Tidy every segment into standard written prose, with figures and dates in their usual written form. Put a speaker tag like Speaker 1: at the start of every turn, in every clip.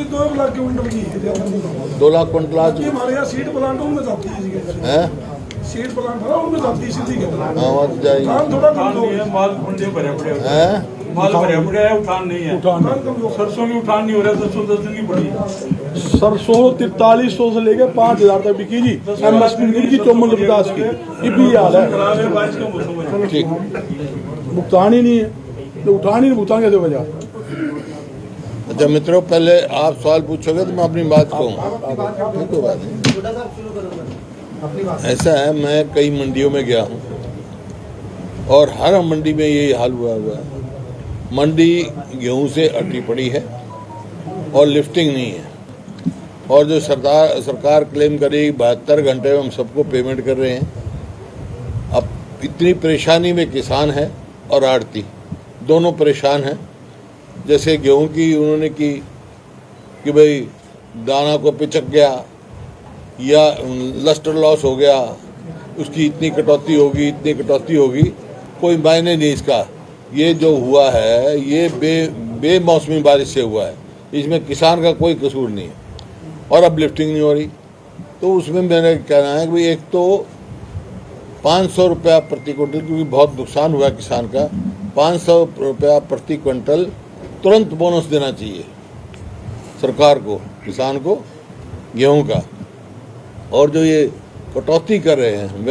Speaker 1: जी 2 lakh quintal की है।
Speaker 2: 2 lakh quintal आज
Speaker 1: हमारे यहाँ सीड प्लांट उनमें जाती है, सीड प्लांट है उनमें जाती है सीधी
Speaker 2: जाएगी।
Speaker 1: धान थोड़ा कम
Speaker 3: नहीं है, माल मंडी भरे पड़े
Speaker 2: हैं
Speaker 3: माल भरे पड़े है, उठान नहीं है। सरसों की उठान नहीं हो रहा, सरसों की बड़ी
Speaker 4: सरसों 4300 से लेके 5000 तक बिकी जी। MSP की 5450 की, ये भी हाल है।
Speaker 3: बारिश का मौसम है।
Speaker 2: ठीक।
Speaker 4: भुगतान ही नहीं है, तो उठान ही नहीं, भुगतान कैसे बजा।
Speaker 2: अच्छा मित्रों, पहले आप सवाल पूछोगे तो मैं अपनी बात कहूँगा। ठीक है, बात ऐसा है, मैं कई मंडियों में गया हूँ और हर मंडी में यही हाल हुआ है। मंडी गेहूं से अटी पड़ी है और लिफ्टिंग नहीं है, और जो सरकार क्लेम करेगी 72 घंटे में हम सबको पेमेंट कर रहे हैं। अब इतनी परेशानी में किसान है और आड़ती दोनों परेशान हैं। जैसे गेहूं की उन्होंने की कि भाई दाना को पिचक गया या लस्टर लॉस हो गया, उसकी इतनी कटौती होगी, इतनी कटौती होगी, कोई मायने नहीं इसका। ये जो हुआ है ये बेमौसमी बारिश से हुआ है, इसमें किसान का कोई कसूर नहीं है। और अब लिफ्टिंग नहीं हो रही, तो उसमें मेरा कहना है कि भाई एक तो 500 रुपया प्रति क्विंटल, क्योंकि बहुत नुकसान हुआ किसान का, 500 रुपया प्रति क्विंटल तुरंत बोनस देना चाहिए सरकार को, किसान को गेहूं का। और जो ये कटौती कर रहे हैं,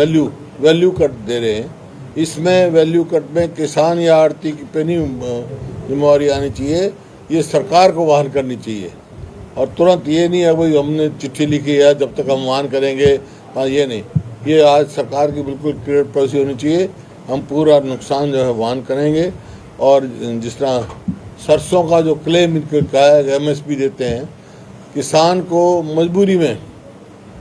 Speaker 2: वैल्यू कट दे रहे हैं, इसमें वैल्यू कट में किसान या आड़ती पे नहीं जिम्मेवारी आनी चाहिए, ये सरकार को वहन करनी चाहिए। और तुरंत ये नहीं है भाई हमने चिट्ठी लिखी है जब तक हम वहन करेंगे, ये नहीं, ये आज सरकार की बिल्कुल क्लियर पॉलिसी होनी चाहिए। हम पूरा नुकसान जो है वहन करेंगे। और जिस तरह सरसों का जो क्लेम इनका है, MSP देते हैं, किसान को मजबूरी में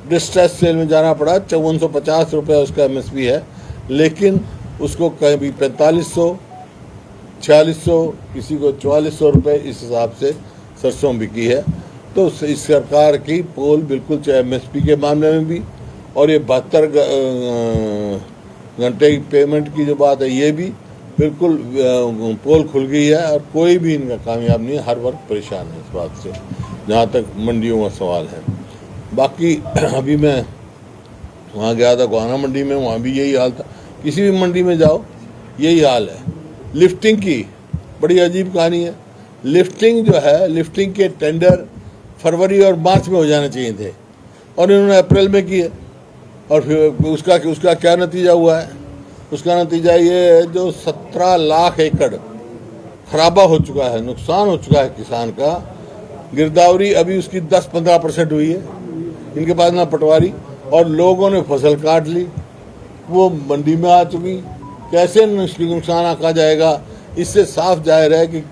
Speaker 2: डिस्ट्रेस सेल में जाना पड़ा। 5450 रुपये उसका MSP है, लेकिन उसको कभी 4500, 4600, किसी को 4400 रुपये, इस हिसाब से सरसों बिकी है। तो इस सरकार की पोल बिल्कुल, चाहे MSP के मामले में भी, और ये 72 घंटे की पेमेंट की जो बात है, ये भी बिल्कुल पोल खुल गई है और कोई भी इनका कामयाब नहीं है। हर वर्ग परेशान है इस बात से, जहाँ तक मंडियों का सवाल है। बाकी अभी मैं वहाँ गया था गोहाना मंडी में, वहाँ भी यही हाल था। किसी भी मंडी में जाओ यही हाल है। लिफ्टिंग की बड़ी अजीब कहानी है। लिफ्टिंग जो है, लिफ्टिंग के टेंडर फरवरी और मार्च में हो जाने चाहिए थे और इन्होंने अप्रैल में किए। और फिर उसका क्या नतीजा हुआ है? उसका नतीजा ये है जो 17 लाख एकड़ खराबा हो चुका है, नुकसान हो चुका है किसान का। गिरदावरी अभी उसकी 10-15% हुई है, इनके पास ना पटवारी, और लोगों ने फसल काट ली, वो मंडी में आ चुकी। कैसे नुकसान आका जाएगा? इससे साफ जाहिर है कि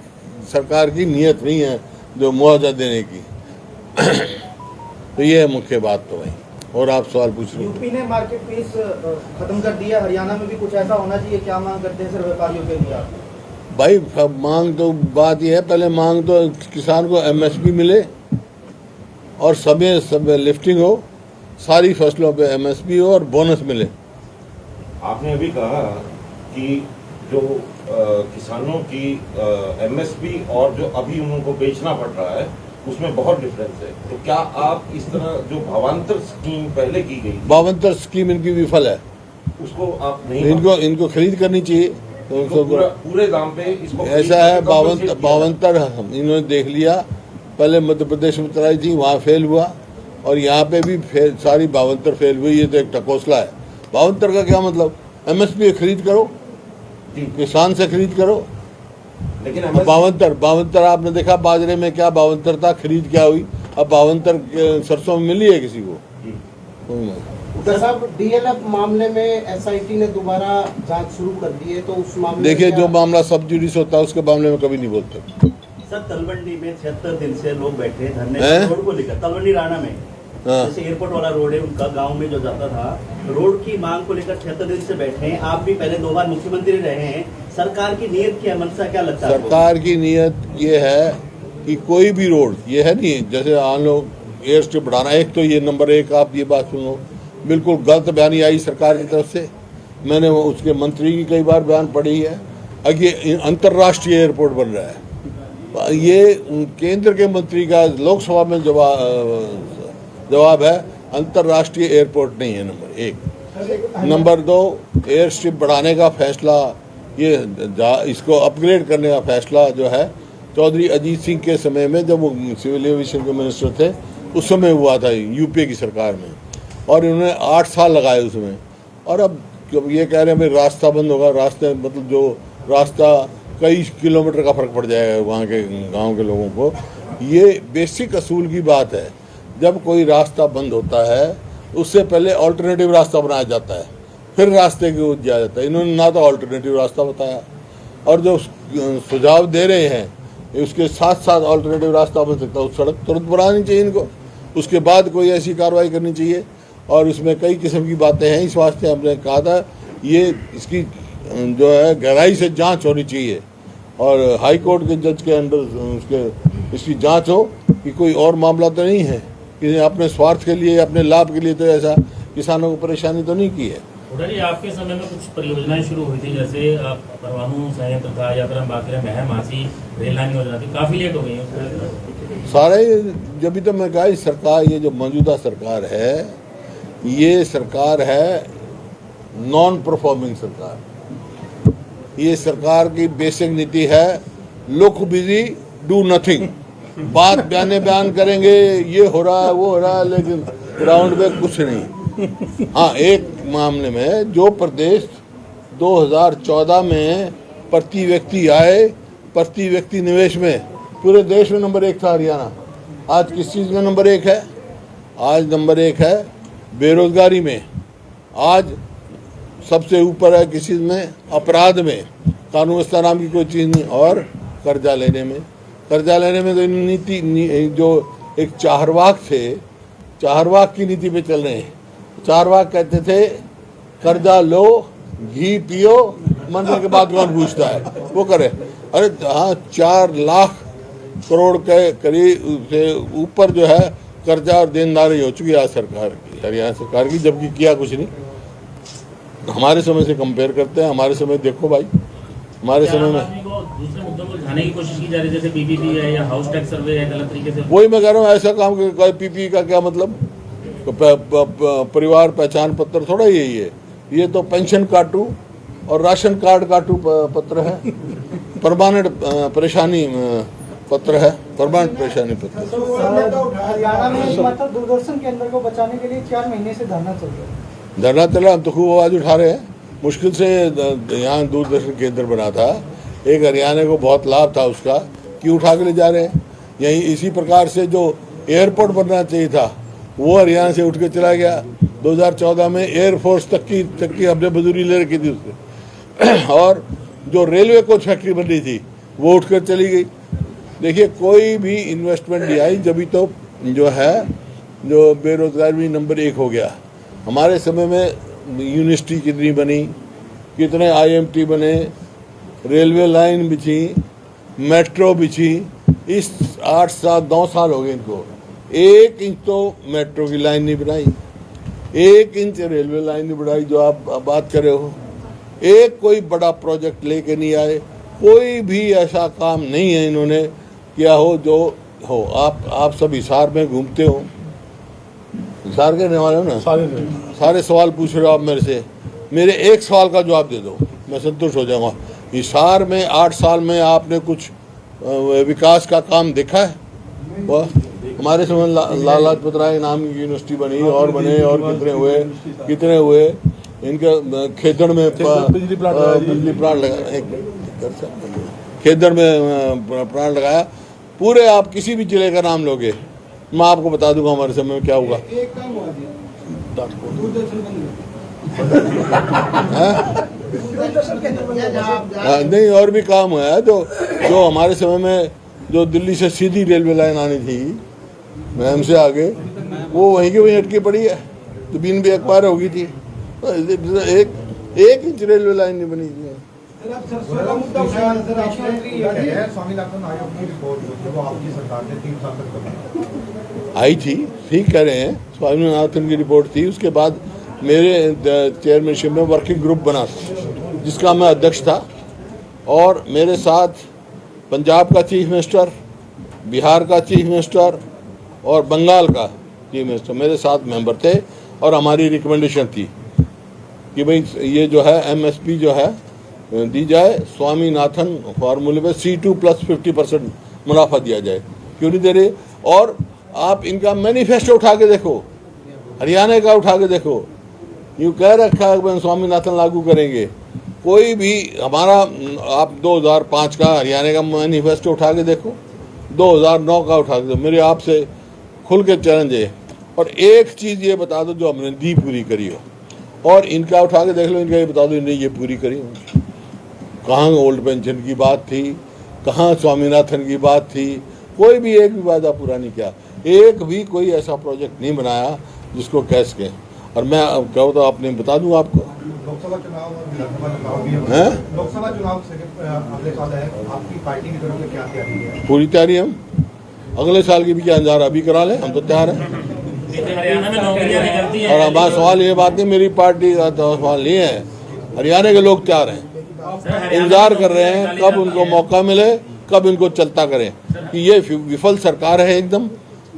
Speaker 2: सरकार की नीयत नहीं है जो मुआवजा देने की। तो ये है मुख्य बात। तो भाई, और आप सवाल पूछ रहे हैं।
Speaker 5: यूपी ने मार्केट फीस खत्म कर दिया, हरियाणा में भी कुछ ऐसा होना चाहिए, क्या मांग करते हैं सर व्यापारियों के लिए आप?
Speaker 2: भाई मांग तो बात यह है, पहले मांग तो किसान को MSP मिले और सब लिफ्टिंग हो, सारी फसलों पे MSP हो और बोनस मिले।
Speaker 6: आपने अभी कहा कि जो किसानों की MSP और जो अभी उनको बेचना पड़ रहा है उसमें बहुत डिफरेंस है, तो क्या आप इस तरह जो भावांतर स्कीम पहले की गई,
Speaker 2: भावांतर स्कीम इनकी विफल है,
Speaker 6: उसको आप नहीं,
Speaker 2: इनको खरीद करनी चाहिए। तो
Speaker 6: पूरे दाम पे इसको
Speaker 2: ऐसा है, भावांतर इन्होंने देख लिया। पहले मध्य प्रदेश में चलाई थी, वहाँ फेल हुआ, और यहाँ पे भी सारी भावांतर फेल हुई। ये तो एक टकोसला है। भावांतर का क्या मतलब? MSP खरीद करो, किसान से खरीद करो।
Speaker 6: लेकिन
Speaker 2: भावांतर आपने देखा बाजरे में क्या भावांतर था, खरीद क्या हुई? अब भावांतर सरसों में मिली है किसी को?
Speaker 5: डॉक्टर साहब, DLF मामले में SIT ने दोबारा जांच शुरू कर दी है, तो उस मामले
Speaker 2: देखिए, जो मामला सब जुडिस होता है उसके मामले में कभी नहीं बोलते।
Speaker 7: सर, तलवंडी में 76 दिन से लोग बैठे धरने रोड को लेकर, तलवंडी राणा में, जैसे एयरपोर्ट वाला रोड है उनका, गांव में जो जाता था, रोड की मांग को लेकर 76 दिन से बैठे हैं। आप भी पहले 2 बार मुख्यमंत्री रहे हैं। सरकार की नीयत क्या, मनसा क्या लगता है?
Speaker 2: सरकार की नीयत ये है कि कोई भी रोड, ये है नहीं जैसे आन लोग एयर स्ट्रिप बढ़ाना। एक तो ये नंबर 1, आप ये बात सुनो, बिल्कुल गलत बयानी आई सरकार की तरफ से। मैंने उसके मंत्री की कई बार बयान पढ़ी है। अब ये अंतर्राष्ट्रीय एयरपोर्ट बन रहा है ये केंद्र के मंत्री का लोकसभा में जवाब है, अंतर्राष्ट्रीय एयरपोर्ट नहीं है नंबर 1। नंबर 2, एयर स्ट्रिप बढ़ाने का फैसला, ये इसको अपग्रेड करने का फैसला जो है चौधरी अजीत सिंह के समय में, जब वो सिविल एविएशन के मिनिस्टर थे, उस समय हुआ था यूपीए की सरकार में, और इन्होंने 8 साल लगाए उसमें। और अब ये कह रहे हैं भाई रास्ता बंद होगा, रास्ते मतलब जो रास्ता कई किलोमीटर का फर्क पड़ जाएगा वहाँ के गांव के लोगों को। ये बेसिक असूल की बात है, जब कोई रास्ता बंद होता है उससे पहले अल्टरनेटिव रास्ता बनाया जाता है, फिर रास्ते की ओर जाया जाता है। इन्होंने ना तो अल्टरनेटिव रास्ता बताया, और जो सुझाव दे रहे हैं उसके साथ साथ अल्टरनेटिव रास्ता बन सकता है, उस सड़क तुरंत बनानी चाहिए इनको, उसके बाद कोई ऐसी कार्रवाई करनी चाहिए। और उसमें कई किस्म की बातें हैं, इस वास्ते हमने कहा था ये इसकी जो है गहराई से जांच होनी चाहिए, और हाई कोर्ट के जज के अंडर उसके इसकी जांच हो कि कोई और मामला तो नहीं है कि अपने स्वार्थ के लिए, अपने लाभ के लिए तो ऐसा किसानों को परेशानी तो नहीं की है।
Speaker 8: हुड्डा जी, आपके समय में कुछ परियोजनाएं शुरू हुई थी, जैसे परमाणु संयंत्र था, या फिर हम बात करें महम हांसी रेल लाइन योजना थी, काफी लेट हो गई है
Speaker 2: सारे। जब तो मैं कहा सरकार, ये जो मौजूदा सरकार है, ये सरकार है नॉन परफॉर्मिंग सरकार। ये सरकार की बेसिक नीति है लुक बिजी डू नथिंग। बात बयान करेंगे, ये हो रहा है वो हो रहा है, लेकिन ग्राउंड में कुछ नहीं। हाँ, एक मामले में जो प्रदेश 2014 में प्रति व्यक्ति आय, प्रति व्यक्ति निवेश में पूरे देश में नंबर 1 था हरियाणा, आज किस चीज़ में नंबर 1 है? आज नंबर 1 है बेरोजगारी में, आज सबसे ऊपर है किस चीज़ में? अपराध में, कानून व्यवस्था नाम की कोई चीज़ नहीं, और कर्जा लेने में। कर्जा लेने में तो नीति जो एक चारवाक थे, चारवाक की नीति पे चल रहे हैं। चारवाक कहते थे कर्जा लो, घी पियो, मरने के बाद कौन पूछता है, वो करे। अरे हाँ, 4 लाख करोड़ के करीब से ऊपर जो है कर्जा और देनदारी हो चुकी है आज सरकार की, हरियाणा सरकार की, जबकि किया कुछ नहीं। हमारे समय से कंपेयर करते हैं, हमारे समय देखो भाई, हमारे समय में
Speaker 8: दूसरे मुद्दों को उठाने की कोशिश की जा रही है, जैसे पीपीपी है या हाउस टैक्स सर्वे है, गलत तरीके से।
Speaker 2: वही मैं कह रहा हूँ, ऐसा काम पीपी का क्या मतलब? परिवार पहचान पत्र थोड़ा यही है, ये तो पेंशन काटू और राशन कार्ड काटू पत्र है, परमानेंट परेशानी पत्र है, परमानेंट परेशानी पत्र।
Speaker 9: हरियाणा में एकमात्र दूरदर्शन केंद्र को बचाने के लिए 4 महीने से धरना चल रहा है।
Speaker 2: धरना चला, हम तो खूब आवाज उठा रहे हैं। मुश्किल से यहाँ दूरदर्शन केंद्र बना था, एक हरियाणा को बहुत लाभ था उसका, क्यों उठा के ले जा रहे हैं? यही इसी प्रकार से जो एयरपोर्ट बनना चाहिए था वो हरियाणा से उठ के चला गया। 2014 में एयरफोर्स तक की हमने मजदूरी ले रखी थी उससे, और जो रेलवे कोच फैक्ट्री बन रही थी वो उठकर चली गई। देखिए, कोई भी इन्वेस्टमेंट नहीं आई, जब तो जो है जो बेरोजगारी नंबर 1 हो गया। हमारे समय में यूनिवर्सिटी कितनी बनी, कितने IMT बने, रेलवे लाइन बिछी, मेट्रो बिछी। इस 8 साल 9 साल हो गए इनको, 1 इंच तो मेट्रो की लाइन नहीं बनाई, 1 इंच रेलवे लाइन नहीं बढ़ाई जो आप बात कर रहे हो। एक कोई बड़ा प्रोजेक्ट लेके नहीं आए, कोई भी ऐसा काम नहीं है इन्होंने किया हो जो हो। आप सब हिसार में घूमते हो, हिसार के रहने वाले हो ना, सारे सवाल पूछ रहे हो आप मेरे से, मेरे एक सवाल का जवाब दे दो, मैं संतुष्ट हो जाऊंगा। हिसार में 8 साल में आपने कुछ विकास का काम देखा है? वह हमारे समय लाला लाजपत राय नाम की यूनिवर्सिटी बनी, और बने, और कितने हुए इनके खेदड़ में बिजली प्लांट लगाया, खेदड़ में प्लांट लगाया। पूरे आप किसी भी जिले का नाम लोगे, मैं आपको बता दूंगा हमारे समय में क्या हुआ।
Speaker 1: एक काम हुआ जी, दूरदर्शन बंद
Speaker 2: नहीं, और भी काम हुआ है। जो हमारे समय में जो दिल्ली से सीधी रेलवे लाइन आनी थी महम से आगे, वो वहीं की वहीं अटकी पड़ी है, तो बीन भी एक बार होगी थी। एक इंच रेलवे लाइन नहीं बनी थी।
Speaker 10: स्वामीनाथन आयोग की रिपोर्ट जो वो आपकी सरकार ने 3 साल तक
Speaker 2: आई थी, ठीक कह रहे हैं, स्वामीनाथन की रिपोर्ट थी। उसके बाद मेरे चेयरमैनशिप में वर्किंग ग्रुप बना था जिसका मैं अध्यक्ष था, और मेरे साथ पंजाब का चीफ मिनिस्टर, बिहार का चीफ मिनिस्टर और बंगाल का चीफ मिनिस्टर मेरे साथ मेंबर थे और हमारी रिकमेंडेशन थी कि भाई ये जो है MSP जो है दी जाए, स्वामीनाथन फार्मूले पे C2 + 50% मुनाफा दिया जाए। क्यों नहीं दे रहे? और आप इनका मैनिफेस्टो उठा के देखो, हरियाणा का उठा के देखो, यूँ कह रखा है स्वामीनाथन लागू करेंगे। कोई भी हमारा आप 2005 का हरियाणा का मैनिफेस्टो उठा के देखो, 2009 का उठा के देखो, मेरे आपसे खुल के चैलेंज है। और एक चीज़ ये बता दो जो हमने दी पूरी करी हो, और इनका उठा के देख लो, इनका ये बता दो नहीं ये पूरी करी हो। कहाँ ओल्ड पेंशन की बात थी, कहाँ स्वामीनाथन की बात थी, कोई भी एक भी वादा पूरा नहीं किया। एक भी कोई ऐसा प्रोजेक्ट नहीं बनाया जिसको कह सके। और मैं अब कहूँ तो आपने बता दूँ आपको,
Speaker 10: लोकसभा चुनाव और विधानसभा चुनाव भी है। लोकसभा चुनाव अगले साल है, आपकी पार्टी की तरफ से क्या तैयारी है?
Speaker 2: पूरी तैयारी हम अगले साल की भी क्या अंजार अभी करा लें, हम तो तैयार हैं। और हमारा सवाल ये बात नहीं, मेरी पार्टी का तो सवाल ये है, हरियाणा के लोग तैयार हैं, इंतजार कर रहे हैं कब उनको मौका मिले, कब इनको चलता करें कि ये विफल सरकार है एकदम।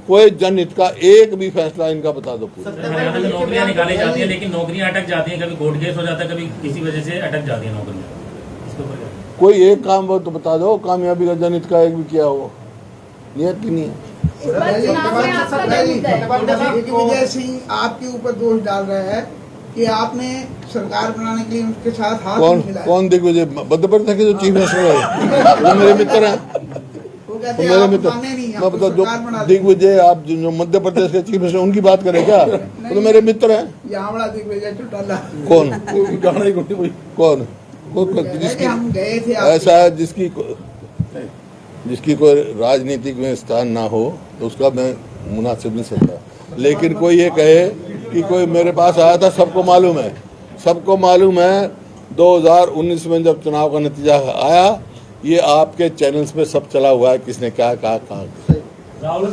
Speaker 2: कोई जनहित का एक भी फैसला इनका बता दो।
Speaker 8: हरियाणा में नौकरियां निकाली जाती है लेकिन नौकरियां अटक जाती हैं, कभी कोर्ट केस हो जाता है, कभी किसी वजह से अटक जाती है नौकरियां।
Speaker 2: कोई एक काम वो तो बता दो, कामयाबी का जनहित का एक भी किया हो, नियत की नहीं है।
Speaker 1: दिग्विजय सिंह आपके ऊपर दोष डाल रहे हैं कि आपने सरकार बनाने के लिए उनके साथ हाथ मिलाया।
Speaker 2: कौन दिग्विजय? मध्य प्रदेश के जो चीफ मिनिस्टर है वो मेरे मित्र हैं, तो मेरे मित्र। मैं बता दो, दिग्विजय आप जो मध्य प्रदेश के चीफ मिनिस्टर उनकी बात करें क्या? वो तो मेरे मित्र हैं।
Speaker 1: यहाँ बड़ा दिग्विजय चौटाला
Speaker 2: कौन?
Speaker 1: हम गए थे
Speaker 2: ऐसा है जिसकी कोई राजनीतिक में स्थान ना हो तो उसका मैं मुनासिब नहीं सकता। लेकिन कोई ये कहे कि कोई मेरे पास आया था, सबको मालूम है, सबको मालूम है 2019 में जब चुनाव का नतीजा आया, ये आपके चैनल्स पे सब चला हुआ है, किसने क्या कहा कहाँ।
Speaker 8: राहुल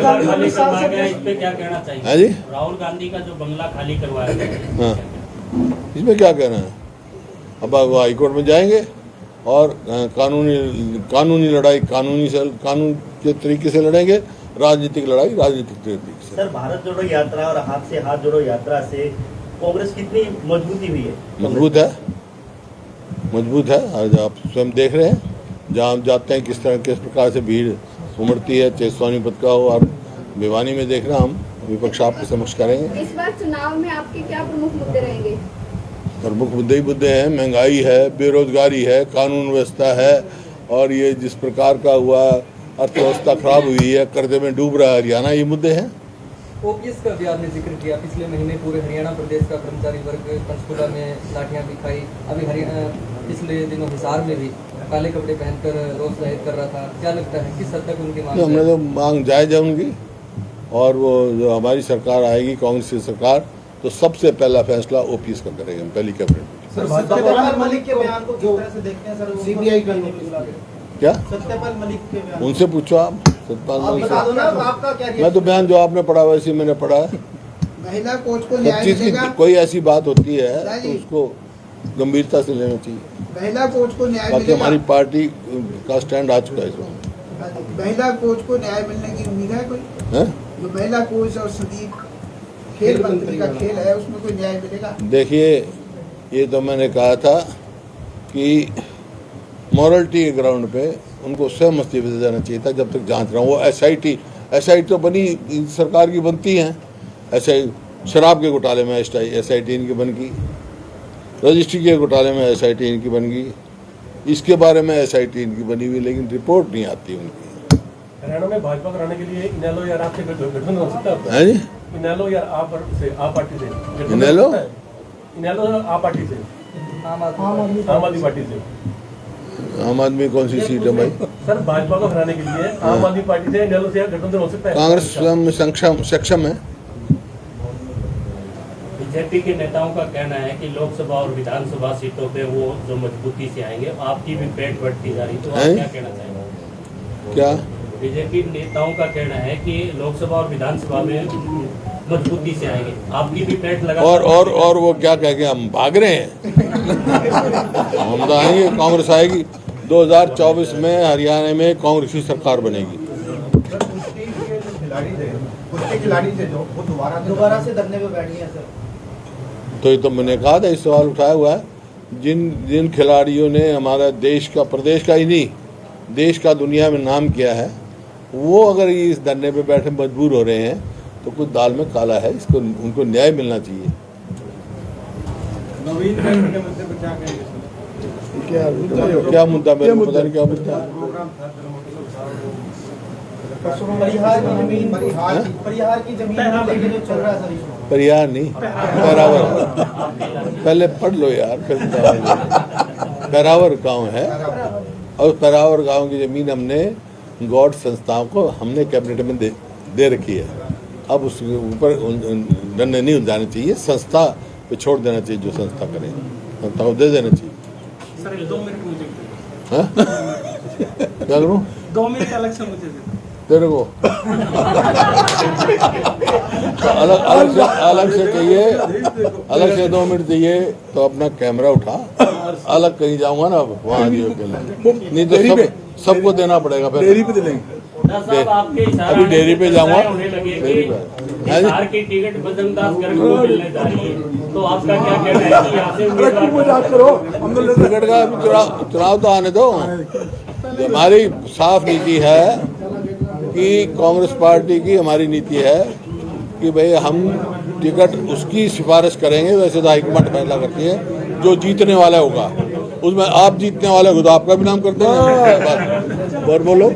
Speaker 8: गांधी इस पे क्या कहना चाहिए?
Speaker 2: है जी,
Speaker 8: राहुल गांधी का जो बंगला खाली करवाया गया,
Speaker 2: हाँ, इसमें क्या कहना है? अब वो हाईकोर्ट में जाएंगे और कानूनी लड़ाई कानून के तरीके से लड़ेंगे, राजनीतिक लड़ाई राजनीतिक तरीके से।
Speaker 7: सर, भारत जोड़ो यात्रा और हाथ से हाथ जोड़ो यात्रा से कांग्रेस कितनी मजबूती हुई है?
Speaker 2: मजबूत है। आज आप स्वयं देख रहे हैं, जहाँ हम जाते हैं किस प्रकार से भीड़ उमड़ती है, चाहे सोनीपत का हो और भिवानी में देखना, हम विपक्ष आपके समक्ष करेंगे।
Speaker 11: इस बार चुनाव में आपके क्या प्रमुख मुद्दे रहेंगे?
Speaker 2: प्रमुख मुद्दे ही मुद्दे हैं, महंगाई है, बेरोजगारी है, कानून व्यवस्था है, और ये जिस प्रकार का हुआ अर्थव्यवस्था खराब हुई है, कर्जे में डूब रहा है हरियाणा, ये मुद्दे हैं।
Speaker 12: ओपीएस का भी आपने जिक्र किया, पिछले महीने पूरे हरियाणा प्रदेश का कर्मचारी वर्ग पंचकुला में लाठियां दिखाई, अभी पिछले दिनों हिसार में भी काले कपड़े पहनकर रोष जाहिर कर रहा था। क्या लगता है किस हद तक उनकी मांग?
Speaker 2: हमने तो मांग जायज है उनकी, और वो जो हमारी सरकार आएगी, कांग्रेस की सरकार, तो सबसे पहला फैसला ओपीएस का करेंगे हम, पहली कैबिनेट।
Speaker 5: सत्यपाल मलिक के बयान को किस तरह से देखते हैं सर? सीबीआई का
Speaker 2: क्या?
Speaker 5: सत्यपाल मलिक के बयान
Speaker 2: उनसे पूछो आप, सत्यपाल मलिक से।
Speaker 5: आपका क्या?
Speaker 2: मैं तो बयान जो आपने पढ़ा वैसे मैंने पढ़ा है।
Speaker 1: महिला कोच को
Speaker 2: सब
Speaker 1: न्याय
Speaker 2: चीज
Speaker 1: मिलेगा?
Speaker 2: की कोई ऐसी बात होती है तो उसको गंभीरता से लेना चाहिए।
Speaker 1: महिला कोच को न्याय
Speaker 2: बाकी
Speaker 1: मिलेगा?
Speaker 2: हमारी पार्टी का स्टैंड आ चुका है इसमें।
Speaker 1: महिला कोच को न्याय मिलने की उम्मीद है कोई?
Speaker 2: है?
Speaker 1: जो महिला कोच और संदीप खेल मंत्री का खेल है, उसमें कोई न्याय मिलेगा?
Speaker 2: देखिए, ये तो मैंने कहा था कि मॉरलिटी के ग्राउंड पे उनको स्वयं इस्तीफे दे जाना चाहिए था जब तक जांच रहा हूँ। वो एसआईटी तो बनी, सरकार की बनती हैं। ऐसे शराब के घोटाले में एसआईटी इनकी बन गई, रजिस्ट्री के घोटाले में एसआईटी इनकी बन गई, इसके बारे में एसआईटी इनकी बनी हुई, लेकिन रिपोर्ट नहीं आती उनकी।
Speaker 3: हरियाणा में भाजपा कराने के लिए इनेलो या आपसे गठबंधन हो सकता है?
Speaker 2: जी,
Speaker 3: इनेलो या आप पार्टी से?
Speaker 2: इनेलो
Speaker 3: आप पार्टी से, आम आदमी पार्टी से।
Speaker 2: आम आदमी कौन सी सीट है भाई?
Speaker 3: सर, भाजपा को हराने के लिए आम आदमी पार्टी से इनेलो से गठबंधन हो सकता है?
Speaker 2: कांग्रेस स्वयं सक्षम है।
Speaker 8: बीजेपी के नेताओं का कहना है कि लोकसभा और विधानसभा सीटों पे वो जो मजबूती से आएंगे, आपकी भी पेट बढ़ती जा रही, तो आप क्या कहना चाहेंगे?
Speaker 2: क्या?
Speaker 8: बीजेपी नेताओं का कहना है कि लोकसभा और विधानसभा में मजबूती से आएंगे, आपकी भी पेट लगा। और
Speaker 2: वो क्या कह के हम भाग रहे हैं? हम तो आएंगे, कांग्रेस आएगी, 2024 में हरियाणा में कांग्रेस की सरकार बनेगी।
Speaker 10: खिलाड़ी थे जो वो दोबारा से धरने पे बैठ गए सर।
Speaker 2: तो ये तो मैंने कहा था, इस सवाल उठाया हुआ है। जिन खिलाड़ियों ने हमारा देश का, प्रदेश का ही नहीं देश का दुनिया में नाम किया है, वो अगर इस धरने पे बैठे मजबूर हो रहे हैं तो कुछ दाल में काला है। इसको उनको न्याय मिलना चाहिए।
Speaker 10: नवीन के मुद्दे पर क्या कहेंगे सर?
Speaker 2: क्या मुद्दा, मेरे को पता नहीं क्या मुद्दा है।
Speaker 9: परिहार की जमीन लेके जो चल रहा है सर,
Speaker 2: परिहार नहीं, पैरावर। पहले पढ़ लो यार, फिर पैरावर गांव है और पैरावर गांव की जमीन हमने गॉड संस्थाओं को हमने कैबिनेट में दे रखी है। अब उसके ऊपर दंड नहीं जाना चाहिए, संस्था पे छोड़ देना चाहिए। जो संस्था करे संस्था को दे देना चाहिए।
Speaker 9: सर 2 मिनट मुझे
Speaker 2: हाँ? क्या करूँ?
Speaker 9: 2 मिनट अलग से मुझे
Speaker 2: तेरे को अलग से चाहिए, अलग से 2 मिनट चाहिए तो अपना कैमरा उठा, अलग कहीं जाऊंगा ना वहाँ दियो के लिए, नहीं तो सबको देना पड़ेगा। फिर
Speaker 4: डेयरी पे देंगे
Speaker 2: अभी डेयरी पे जाऊंगा।
Speaker 8: बिहार की टिकट बजरंगदास गर्ग को मिलने जा रही है, तो आपका क्या कहना है कि यहाँ से
Speaker 2: टिकट का चुनाव तो आने दो। हमारी साफ नीति है कि कांग्रेस पार्टी की हमारी नीति है कि भाई हम टिकट उसकी सिफारिश करेंगे। वैसे तो हाईकमांड फैसला करती है, जो जीतने वाला होगा उसमें आप जीतने वाले हो तो आपका भी नाम करते हैं। और बोलो।